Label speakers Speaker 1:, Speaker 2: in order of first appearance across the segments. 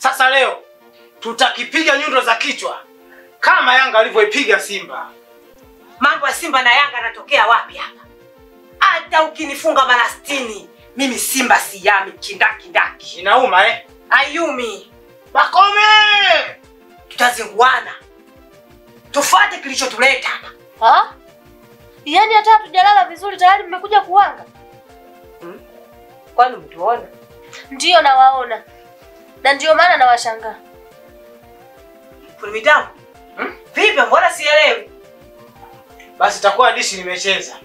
Speaker 1: Sasa leo tutakipiga nyundo za kichwa kama Yanga alivyoipiga Simba.
Speaker 2: Mambo ya Simba na Yanga yanatokea wapi hapa? Hata ukinifunga mara 60, mimi Simba siyami kindaki.
Speaker 1: Inauma
Speaker 2: Ayumi.
Speaker 1: Bakome!
Speaker 2: Tutazinguana. Tufuate kilichotuleta hapa.
Speaker 3: Ha? Yaani hata hatujalala vizuri tayari mmekuja kuwanga?
Speaker 2: Kwani mtuona?
Speaker 3: Ndio nawaona. Na ndio maana nawashangaa.
Speaker 2: Fulmidamu. Vipi mbona sielewi?
Speaker 1: Basi itakuwa dishi nimecheza.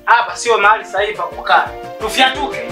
Speaker 1: Hapa sio mahali sahihi pa kukaa. Tufiatuke.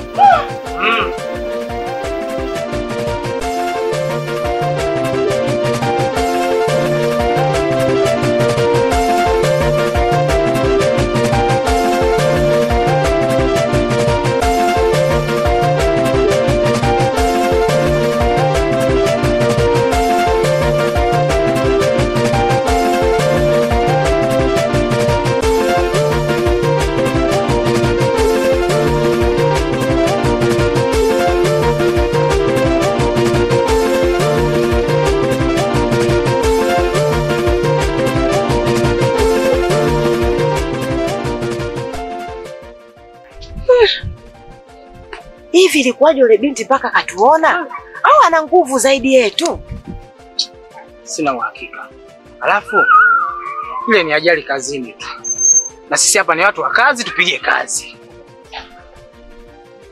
Speaker 2: Hivi ilikuwaje yule binti mpaka katuona? Au ana nguvu zaidi yetu?
Speaker 1: Sina uhakika. Alafu ile ni ajali kazini tu. Na sisi hapa ni watu wa kazi, tupige kazi.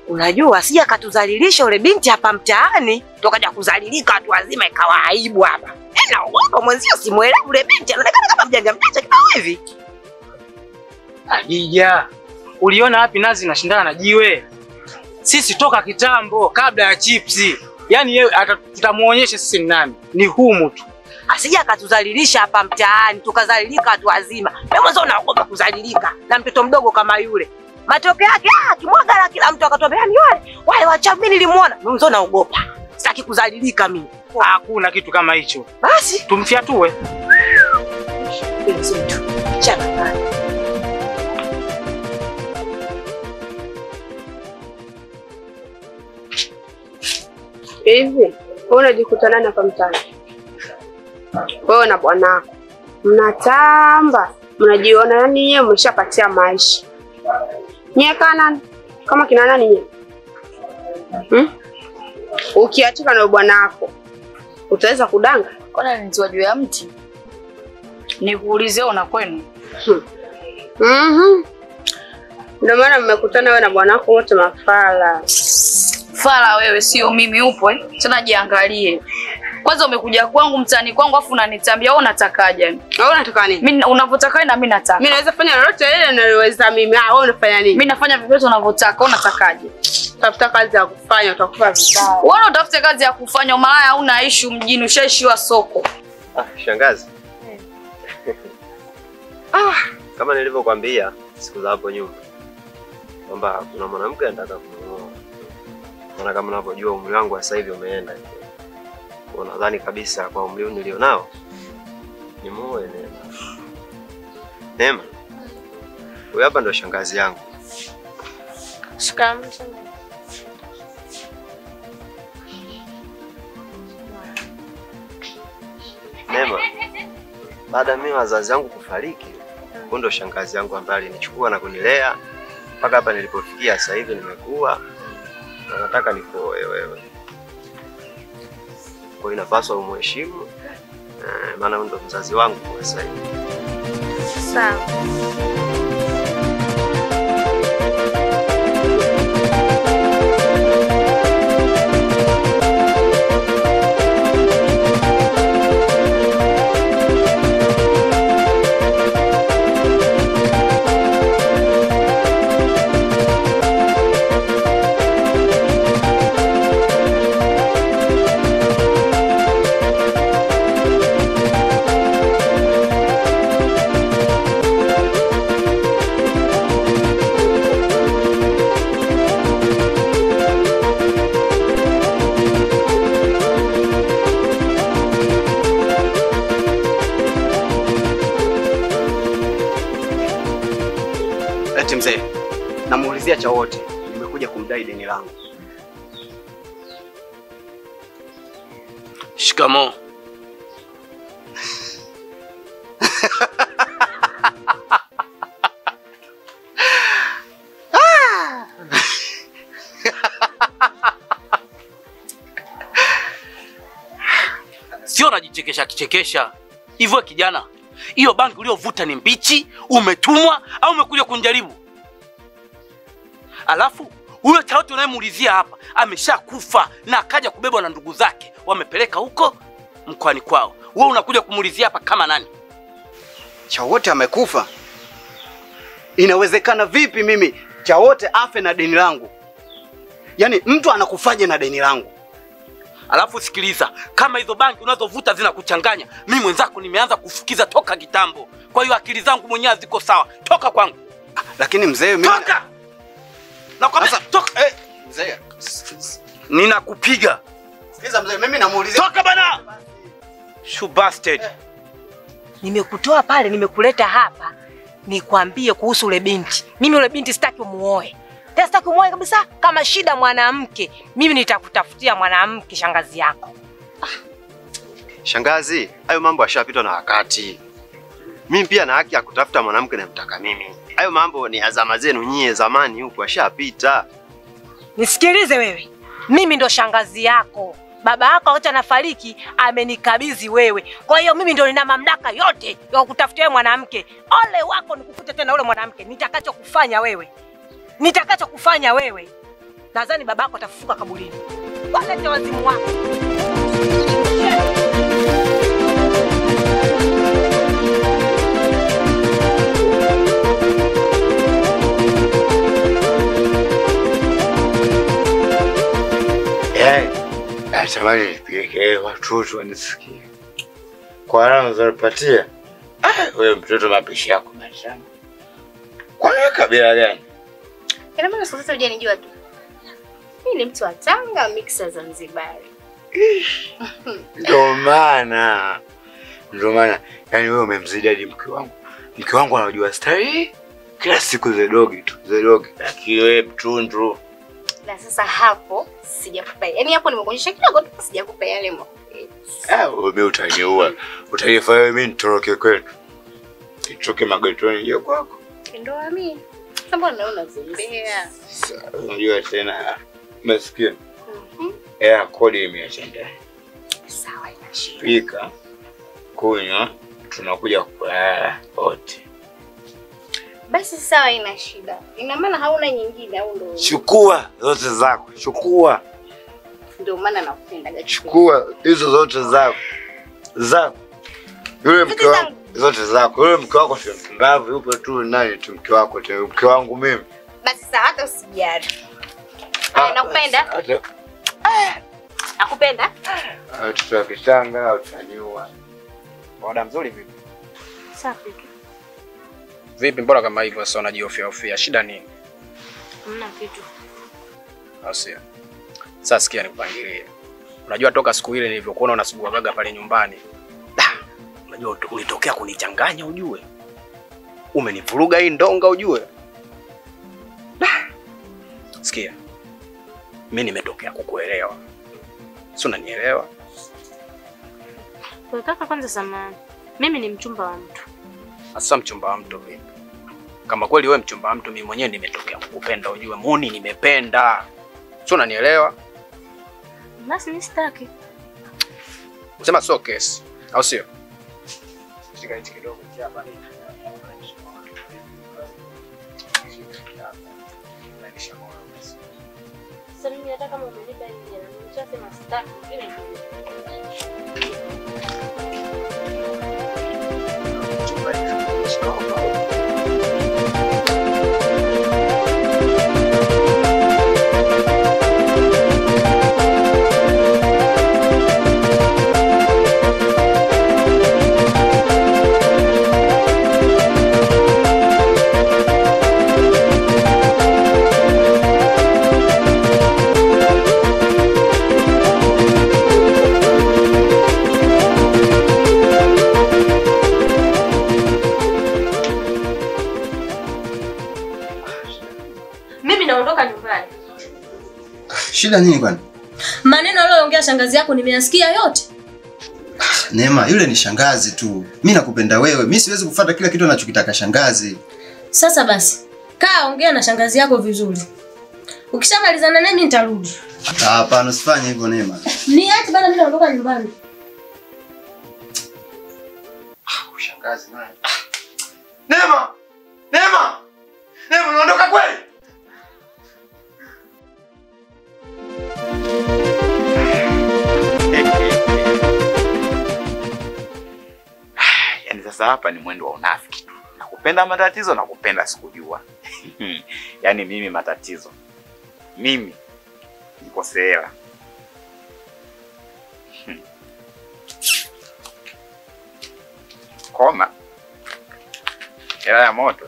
Speaker 2: Unajua sija katuzalilisha yule binti hapa mtaani, tukaja kuzalilika watu wazima ikawa aibu hapa. Naogopa mwenzio simuelewi yule binti, anaonekana kama mjanja kama hivi.
Speaker 1: Adija, uliona wapi nazi inashindana na jiwe? Sisi toka kitambo kabla ya chipsi. Yaani yeye tutamuonyesha sisi ni nani. Ni humu tu.
Speaker 2: Asija katuzalilisha hapa mtaani, tukazalilika watu wazima. Wewe mwanzo unaogopa kuzalilika na mtoto mdogo kama yule. Matokeo yake kimwaga la kila mtu akatwambia ni wale wachafu mimi nilimuona. Mimi mwanzo naogopa. Sitaki kuzalilika mimi.
Speaker 1: Hakuna kitu kama hicho.
Speaker 2: Basi
Speaker 1: tumfiatue.
Speaker 2: Chana.
Speaker 4: Hivi, wewe unajikutana hapa mtaani. Wewe na bwanako mnatamba, mnajiona yani yeye mmeshapatia maisha. Nyie kana kama kina nani nyie? Ukiachika na bwanako utaweza kudanga?
Speaker 5: Kwana ni juu ya mti. Nikuulize una kwenu?
Speaker 4: Ndio maana mmekutana wewe na bwanako wote mafala.
Speaker 5: Fala wewe sio mimi upo Tena jiangalie. Kwanza umekuja kwangu mtani kwangu afu unanitambia wewe unatakaje?
Speaker 4: Wewe unataka nini?
Speaker 5: Mimi unavyotaka na mimi nataka.
Speaker 4: Mimi naweza fanya lolote ile ninaloweza mimi. Wewe unafanya nini?
Speaker 5: Mimi nafanya vivyo unavyotaka, wewe unatakaje?
Speaker 4: Tafuta kazi ya kufanya utakufa vibaya.
Speaker 5: Wewe utafute kazi ya kufanya, umalaya huna issue mjini, ushaishiwa soko.
Speaker 6: Shangazi. Kama nilivyokuambia siku za hapo nyuma kwamba kuna mwanamke anataka kununua. Maana kama unavyojua umri wangu sasa hivi umeenda. Nadhani kabisa kwa umri nilionao ni muoe Neema. Neema. Huyu hapa ndo shangazi yangu.
Speaker 3: Shikamoo.
Speaker 6: Neema. Baada ya mimi wazazi wangu kufariki, huyo ndo shangazi yangu ambaye alinichukua na kunilea mpaka hapa nilipofikia sasa hivi nimekuwa. Na nataka nikuoe wewe. Kwa hiyo inapaswa umheshimu. Maana ndo mzazi wangu kwa sasa hivi.
Speaker 3: Sawa.
Speaker 7: Eti mzee, namuulizia cha wote, nimekuja kumdai deni langu.
Speaker 8: Shikamoo. Sio najichekesha kichekesha. Hivyo kijana, hiyo bangi uliovuta ni mbichi, umetumwa au umekuja kunijaribu? Alafu huyo Chawote unayemuulizia hapa ameshakufa na akaja kubebwa na ndugu zake, wamepeleka huko mkoani kwao. Wewe unakuja kumuulizia hapa kama nani?
Speaker 7: Chawote amekufa? Inawezekana vipi mimi Chawote afe na deni langu? Yaani mtu anakufaje na deni langu?
Speaker 8: Alafu sikiliza, kama hizo bangi unazovuta zinakuchanganya, mimi mwenzako nimeanza kufukiza toka kitambo. Kwa hiyo akili zangu mwenyewe ziko sawa. Toka kwangu.
Speaker 7: Lakini mzee mimi
Speaker 8: toka. Nakwambia toka.
Speaker 7: Mzee,
Speaker 8: ninakupiga.
Speaker 7: Sikiliza mzee, mimi namuulizia.
Speaker 8: Toka bana. You bastard.
Speaker 2: Nimekutoa pale, nimekuleta hapa nikwambie kuhusu ule binti. Mimi ule binti sitaki umuoe. Tena sitaki umuoe kabisa. Kama shida mwanamke, mimi nitakutafutia mwanamke shangazi yako.
Speaker 6: Shangazi, hayo mambo yashapitwa na wakati. Mimi pia na haki ya kutafuta mwanamke namtaka mimi. Hayo mambo ni azama zenu nyie, zamani huko yashapita.
Speaker 2: Nisikilize wewe. Mimi ndo shangazi yako. Baba yako wakati anafariki amenikabidhi wewe. Kwa hiyo mimi ndo nina mamlaka yote ya kukutafutia wewe mwanamke. Ole wako nikukute tena ule mwanamke. Nitakachokufanya wewe. Nadhani babako atafufuka kaburini. Walete wazimu wako.
Speaker 9: Natamani nipige watoto wanisikie. Kwa nini unazonipatia? Wewe mtoto mapishi yako mashamba. Kwa nini kabila gani?
Speaker 3: Ina maana sasa hujanijua tu. Mimi ni mtu wa Tanga mixa Zanzibari.
Speaker 9: Ndio maana yani wewe umemzidi hadi mke wangu. Mke wangu anajua style kila siku zedogi tu, zedogi. Lakini wewe mtundu.
Speaker 3: Na sasa hapo sijakupa. Yaani hapo nimekuonyesha kidogo tu sijakupa yale mambo.
Speaker 9: Wewe utaniua. Utanifanya mimi nitoroke kwetu. Nitoke magetoni ya kwako.
Speaker 3: Ndio mimi. Sasa mbona naona zembea?
Speaker 9: Unajua tena umesikia? Kodi imeachana.
Speaker 3: Sawa ina shida.
Speaker 9: Pika, kunywa, tunakuja kulala wote.
Speaker 3: Basi sawa ina shida. Ina maana hauna nyingine au ndio?
Speaker 9: Chukua zote zako, chukua.
Speaker 3: Ndio maana nakupenda.
Speaker 9: Chukua hizo zote zako. Zako. Yule mke wako zote zako. Yule mke wako sio mpumbavu, yupo tu nani tu mke wako, mke wangu mimi.
Speaker 3: Basi sawa hata usijali. Nakupenda. Nakupenda.
Speaker 9: Tutakitanga utaniua.
Speaker 7: Boda mzuri vipi?
Speaker 3: Safi tu.
Speaker 7: Vipi mbona kama hivyo sasa unajiofia? Shida nini?
Speaker 3: Hamna kitu.
Speaker 7: Asia. Sasa sikia nikupangilie. Unajua toka siku ile nilivyokuona unasugua gaga pale nyumbani. Unajua ulitokea kunichanganya ujue. Umenivuruga hii ndonga ujue. Sikia. Mimi nimetokea kukuelewa. Si unanielewa?
Speaker 3: Kaka kwanza samahani. Mimi ni mchumba wa mtu.
Speaker 7: Asa mchumba wa mtu vipi? Kama kweli wewe mchumba wa mtu, mimi mwenyewe nimetokea kukupenda ujue. Muni nimependa. Si unanielewa?
Speaker 3: Basi mimi sitaki.
Speaker 7: Sema so kesi. Au sio? Shika hichi kidogo hapa nini?
Speaker 3: Sasa mimi nataka kama umenipa hii na nimeshasema sitaki vile vile.
Speaker 10: Shida nini kwani?
Speaker 3: Maneno aliyoongea shangazi yako nimeyasikia yote.
Speaker 10: Neema, yule ni shangazi tu. Mimi nakupenda wewe. Mimi siwezi kufuata kila kitu anachokitaka shangazi.
Speaker 11: Sasa basi, kaa ongea na shangazi yako vizuri. Ukishamalizana naye mimi nitarudi.
Speaker 10: Hapana, usifanye hivyo Neema.
Speaker 11: Niache bana, mimi naondoka nyumbani.
Speaker 10: Shangazi naye. Neema! Neema! Neema, unaondoka kweli?
Speaker 9: Yaani sasa hapa ni mwendo wa unafiki tu. Nakupenda matatizo, nakupenda sikujua. Yaani mimi matatizo. Mimi nikosea. Koma. Hela ya moto.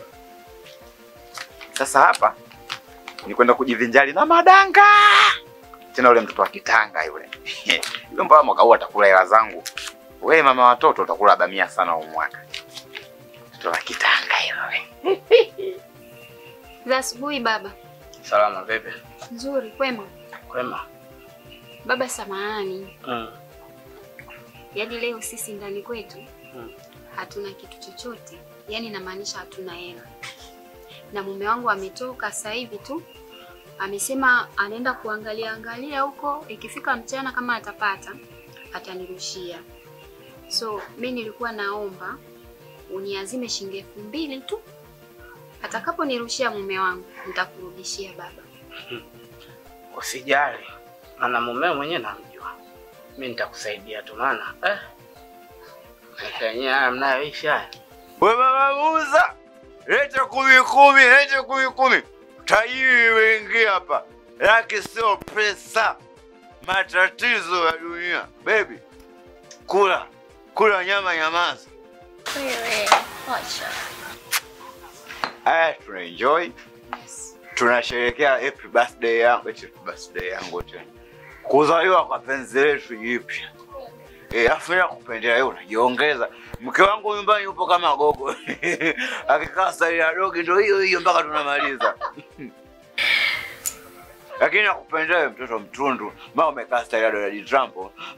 Speaker 9: Sasa hapa ni kwenda kujivinjari na madanga. Tena yule mtoto wa Kitanga yule. Yule mbona mwaka huu atakula hela zangu. Wewe mama watoto utakula bamia sana huu mwaka. Mtoto wa Kitanga yule.
Speaker 12: Za asubuhi baba.
Speaker 7: Salama vipi?
Speaker 12: Nzuri, kwema.
Speaker 7: Kwema.
Speaker 12: Baba samahani. Yaani leo sisi ndani kwetu hatuna kitu chochote. Yaani namaanisha hatuna hela. Na mume wangu ametoka sasa hivi tu. Amesema anaenda kuangalia huko, ikifika mchana kama atapata atanirushia. So mimi nilikuwa naomba uniazime shilingi 2000 tu. Atakaponirushia mume wangu nitakurudishia baba.
Speaker 7: Usijali. Maana mume mwenyewe namjua. Mimi nitakusaidia tu maana Kenya mnaisha.
Speaker 9: Wewe mama Musa, leta 10,000, leta 10,000. Tajiri wengi hapa. Laki sio pesa. Matatizo ya dunia. Baby, kula nyama nyamaza.
Speaker 12: Wewe, acha.
Speaker 9: Tuna enjoy. Tunasherehekea happy birthday yangu tena. Kuzaliwa kwa penzi letu jipya. Afu nakupendea wewe unajiongeza. Mke wangu nyumbani yupo kama gogo. Akikaa style ya dogi ndio hiyo mpaka tunamaliza. Lakini nakupendea wewe mtoto mtundu. Mara umekaa style ya Donald Trump,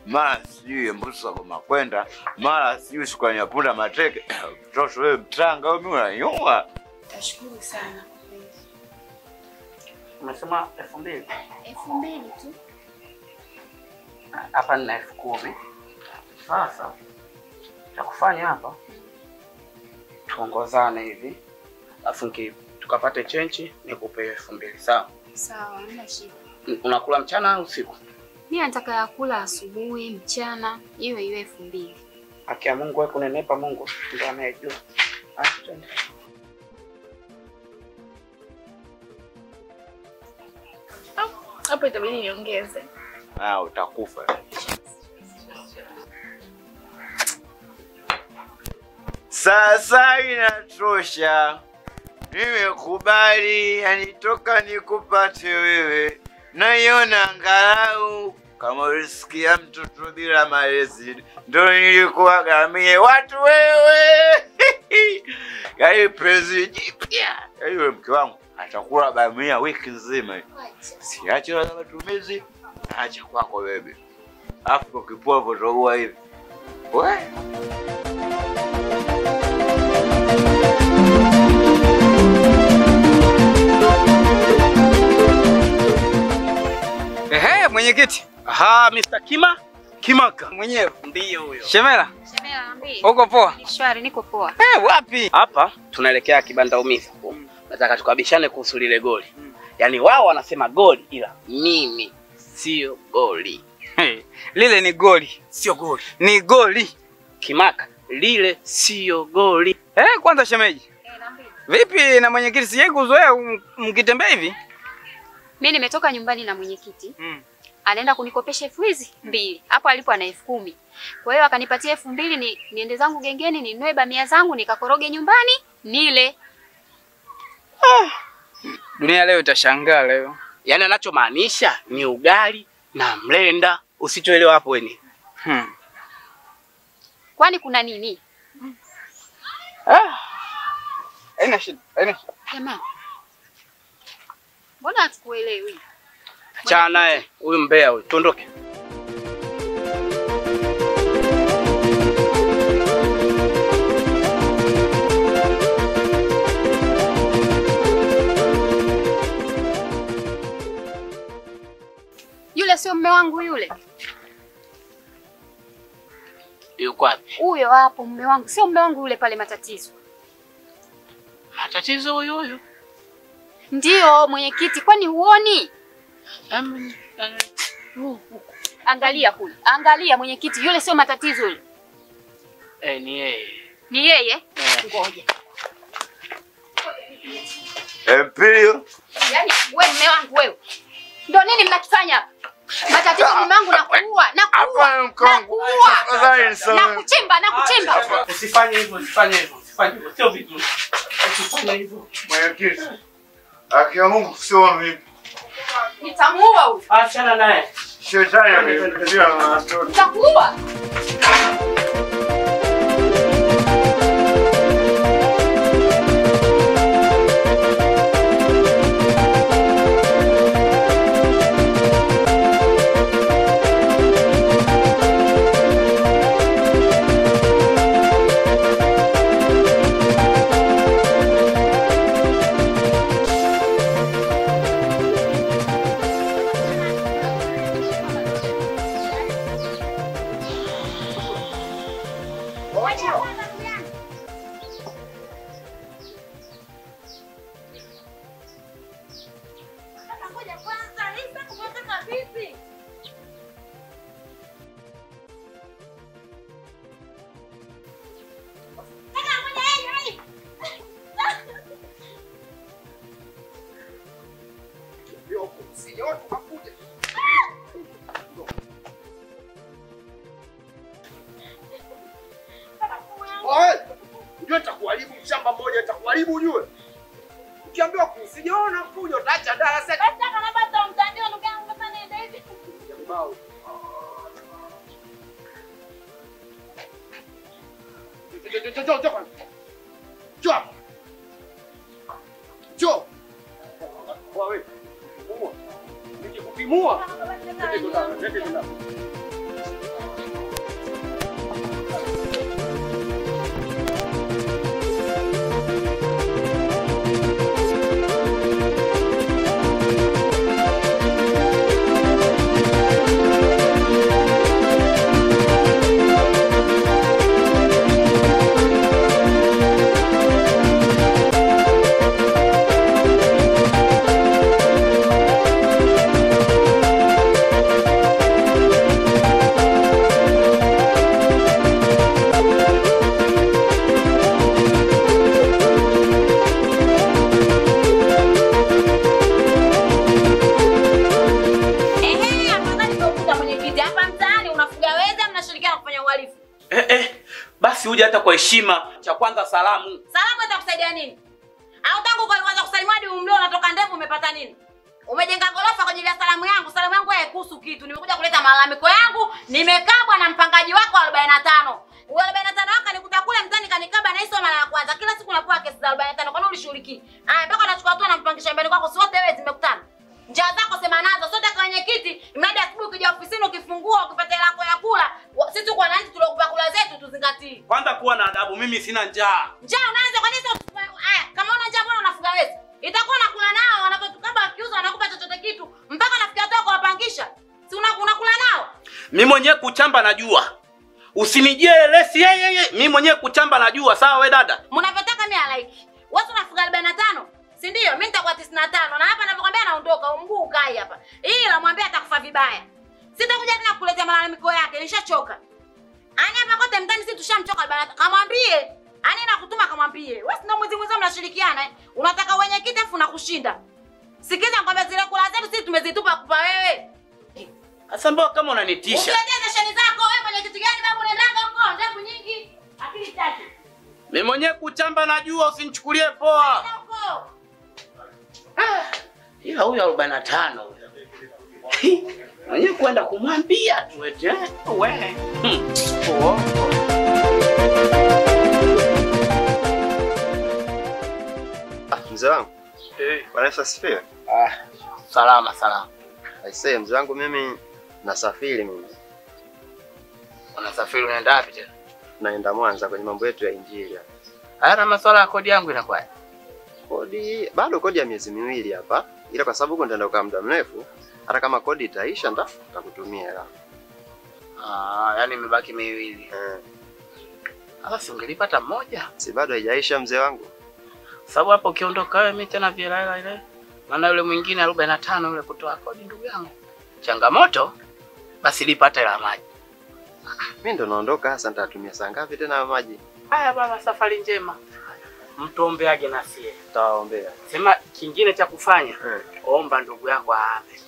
Speaker 9: mara sijui mbuso goma kwenda, mara sijui shukrani ya punda mateke. Mtoto wewe mtanga wewe mimi unanyuma.
Speaker 12: Tashukuru sana.
Speaker 7: Umesema 2000?
Speaker 12: 2000 tu.
Speaker 7: Hapa ni 10,000. Sasa cha kufanya hapa tuongozane hivi. Alafu tukapate chenchi nikupe 2000, sawa?
Speaker 12: Sawa, hamna shida.
Speaker 7: Unakula mchana au usiku?
Speaker 12: Mimi nataka yakula asubuhi, mchana, iwe 2000.
Speaker 7: Akia Mungu wewe kunenepa, Mungu ndiye anayejua. Twende.
Speaker 12: Hapo itabidi niongeze.
Speaker 9: Utakufa. Sasa inatosha. Nimekubali, yani toka nikupate wewe. Naiona angalau kama ulisikia mtoto bila malezi. Ndio nilikuwa gamie watu wewe. Yaani penzi jipya. Yaani wewe mke wangu atakula bamia wiki nzima. Siache na matumizi. Acha kwako bebe. Afu ukipua votoa hivi. Wewe
Speaker 8: mwenyekiti.
Speaker 7: Aha, Mr. Kimaka.
Speaker 8: Mwenyewe.
Speaker 7: Ndio huyo.
Speaker 8: Shemela.
Speaker 12: Shemela, ambi.
Speaker 8: Uko poa?
Speaker 12: Shwari, niko poa.
Speaker 7: Wapi? Hapa tunaelekea kibanda umiza. Nataka tukabishane kuhusu lile goli. Yaani wao wanasema goli ila mimi sio goli.
Speaker 8: Lile ni goli.
Speaker 7: Sio goli.
Speaker 8: Ni goli.
Speaker 7: Kimaka, lile sio goli.
Speaker 8: Kwanza shemeji. Vipi na mwenyekiti sije kuzoea mkitembea hivi?
Speaker 12: Mimi nimetoka nyumbani na mwenyekiti. Anaenda kunikopesha 2,000. Hapo alipo ana 10,000. Kwa hiyo akanipatia 2,000 niende zangu gengeni ninunue bamia zangu nikakoroge nyumbani nile.
Speaker 8: Dunia leo itashangaa leo.
Speaker 7: Yaani anachomaanisha ni ugali na mlenda. Usichoelewa hapo wewe.
Speaker 12: Kwani kuna nini?
Speaker 8: Haina shida.
Speaker 12: Jamani. Mbona hatukuelewi?
Speaker 7: Achana naye, huyu mbea huyu. Tuondoke. Yuko wapi?
Speaker 12: Huyo hapo mume wangu, sio mume wangu yule pale matatizo.
Speaker 7: Matatizo huyo.
Speaker 12: Ndio mwenyekiti, kwani huoni? Angalia kule. Angalia mwenyekiti, yule sio matatizo yule.
Speaker 7: Ni yeye.
Speaker 12: Ni yeye? Ngoja.
Speaker 9: Empio.
Speaker 12: Yaani wewe mume wangu wewe. Ndio nini mnakifanya hapa? Matatizo mume wangu na kuua. Na kuchimba.
Speaker 8: Usifanye hivyo. Sio vizuri. Usifanye hivyo.
Speaker 9: Mwenyekiti. Akia Mungu sio mimi.
Speaker 12: Nitamuua huyu.
Speaker 8: Achana naye.
Speaker 9: Shetani amenipitia na watoto.
Speaker 12: Nitakuua.
Speaker 7: Unajua nitakuharibu shamba moja, nitakuharibu ujue. Ukiambiwa kusijaona kuja utaacha darasa.
Speaker 5: Nataka na bata mtandio ndugu yangu kama nenda hivi.
Speaker 7: Bao. Jo. Wewe. Kupimua. Nikikupimua. Nende kuna.
Speaker 8: Basi uje hata kwa heshima. Cha kwanza salamu.
Speaker 2: Salamu itakusaidia nini? Au tangu ulianza kusalimu hadi umlio unatoka ndevu umepata nini? Umejenga gorofa kwa ajili ya salamu yangu. Salamu yangu haikuhusu kitu. Nimekuja kuleta malalamiko yangu. Nimekabwa na mpangaji wako 45. Ule 45 wako nikuta kule mtani kanikaba na hizo mara ya kwanza. Kila siku unapewa kesi za 45. Kwa nini ulishiriki? Mpaka unachukua tu na mpangisha nyumbani kwako sote wewe zimekutana. Njaa zako sema nazo sote kwa mwenyekiti. Mradi asubuhi ukija ofisini ukifungua ukipata hela yako ya kula. Sisi kwa wananchi tuliokupa kula zetu tuzingatie.
Speaker 8: Kwanza kuwa na adabu, mimi sina njaa.
Speaker 2: Njaa unaanza kwa nini kama una njaa mbona unafuga wewe? Itakuwa unakula nao wanapotukaba akiuza wanakupa chochote kitu mpaka nafikia hata kwa wapangisha. Si unakula nao?
Speaker 8: Mimi mwenyewe kuchamba najua. Usinijie lesi yeye. Mimi mwenyewe kuchamba najua, sawa we dada?
Speaker 2: Mnavyotaka mimi like. Watu unafuga 45. Si ndio? Mimi nitakuwa 95 na hapa ninapokuambia naondoka mguu ukai hapa. Ila mwambie atakufa vibaya. Sitakuja tena kukuletea malalamiko yake, nishachoka. Ani hapa kote mtani sisi tushamchoka 45. Kamwambie. Ani nakutuma kamwambie. Wewe ndio mwezi mnashirikiana Unataka wenyekiti afu nakushinda. Sikiza kwamba zile kula zetu sisi tumezitupa kupa wewe.
Speaker 8: Sasa mbona kama unanitisha?
Speaker 2: Ukiendeza shani zako wewe mwenye kitu gani babu unaendanga huko ndevu nyingi. Akili tatu.
Speaker 8: Mimi mwenyewe kuchamba najua, usinichukulie poa. Ila huyu 45 mwenyewe kwenda kumwambia tu eti wewe.
Speaker 6: Mzee wangu. Bwana asifiwe.
Speaker 7: Salama.
Speaker 6: Aisee mzee wangu mimi nasafiri mimi.
Speaker 7: Unasafiri unaenda wapi tena?
Speaker 6: Naenda Mwanza kwenye mambo yetu ya Injili.
Speaker 7: Haya na masuala ya kodi yangu inakuwa.
Speaker 6: Kodi bado kodi ya miezi 2 hapa. Ila kwa sababu huko nitaenda kwa muda mrefu, hata kama kodi itaisha nitakutumia hela.
Speaker 7: Yani imebaki miwili. Alafu ungelipata mmoja.
Speaker 6: Si bado haijaisha mzee wangu.
Speaker 7: Sababu hapo ukiondoka wewe mimi tena vile ile. Maana yule mwingine 45 yule kutoa kodi ndugu yangu. Changamoto basi lipata ila maji.
Speaker 6: Mimi ndo naondoka sasa, nitatumia saa ngapi tena maji?
Speaker 7: Haya baba, safari njema. Mtuombeaje na sie?
Speaker 6: Tawaombea.
Speaker 7: Sema kingine cha kufanya. Omba ndugu yako aape.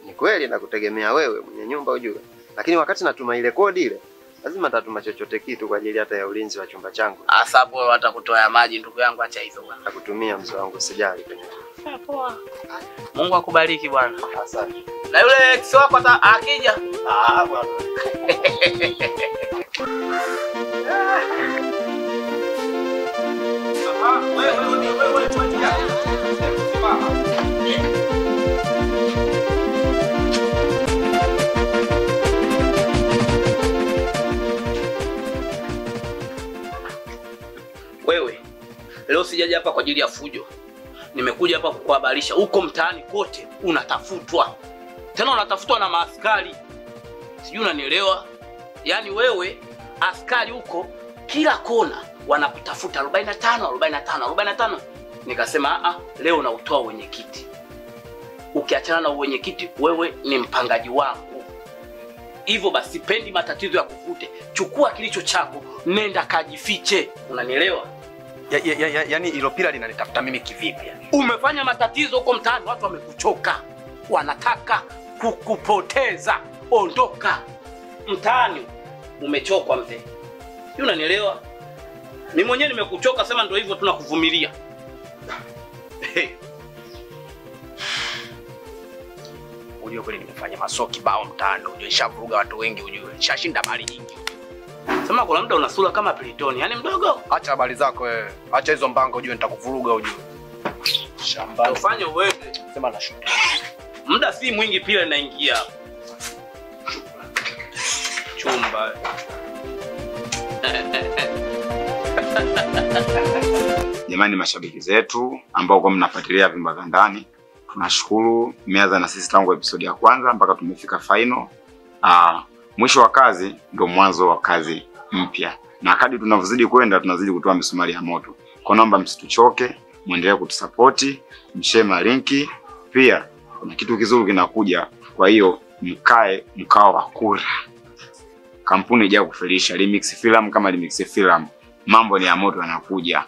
Speaker 6: Ni kweli nakutegemea wewe mwenye nyumba ujue. Lakini wakati natuma ile kodi ile, lazima tatuma chochote kitu kwa ajili hata ya ulinzi wa chumba changu.
Speaker 7: Asa hapo watakutoa ya maji ndugu yangu, acha hizo bwana.
Speaker 6: Nakutumia mzee wangu, usijali kwenye.
Speaker 7: Poa. Mungu akubariki bwana.
Speaker 6: Asante.
Speaker 7: Na yule ex wako akija? Bwana. Wewe, leo sijaja hapa kwa ajili ya fujo. Nimekuja hapa kukuhabarisha huko mtaani kote unatafutwa. Tena unatafutwa na maaskari. Sijui unanielewa? Yaani wewe askari huko kila kona wanakutafuta 45. Nikasema leo na utoa wenyekiti. Ukiachana na wenyekiti wewe ni mpangaji wangu. Hivyo basi sipendi matatizo ya kukute. Chukua kilicho chako, nenda kajifiche. Unanielewa? Yaani hilo pila linanitafuta mimi kivipi yani? Umefanya matatizo huko mtaani, watu wamekuchoka. Wanataka kukupoteza. Ondoka. Mtaani umechokwa mzee. Unanielewa? Mimi mwenyewe nimekuchoka, sema ndio hivyo tunakuvumilia. Unajua kweli nimefanya masoki bao mtaani, unajua nishavuruga watu wengi, unajua nishashinda mali nyingi. Sema kuna muda unasula kama Plitoni, yani mdogo. Acha habari zako wewe. Acha hizo mbango unajua nitakuvuruga unajua. Shamba. Ufanye wewe. Sema na shughuli. Muda si mwingi pia naingia hapo. Chumba.
Speaker 13: Jamani mashabiki zetu ambao kwa mnafuatilia Vimba vya Ndani, tunashukuru mmeanza na sisi tangu episode ya kwanza mpaka tumefika final. Mwisho wa kazi ndio mwanzo wa kazi mpya. Na kadri tunavyozidi kwenda tunazidi kutoa misumari ya moto. Kwa naomba msituchoke, muendelee kutusapoti, mshare linki. Pia kuna kitu kizuri kinakuja. Kwa hiyo mkae mkao wa kura. Kampuni ijayo kufelisha Remix Film kama Remix Film. Mambo ni ya moto yanakuja.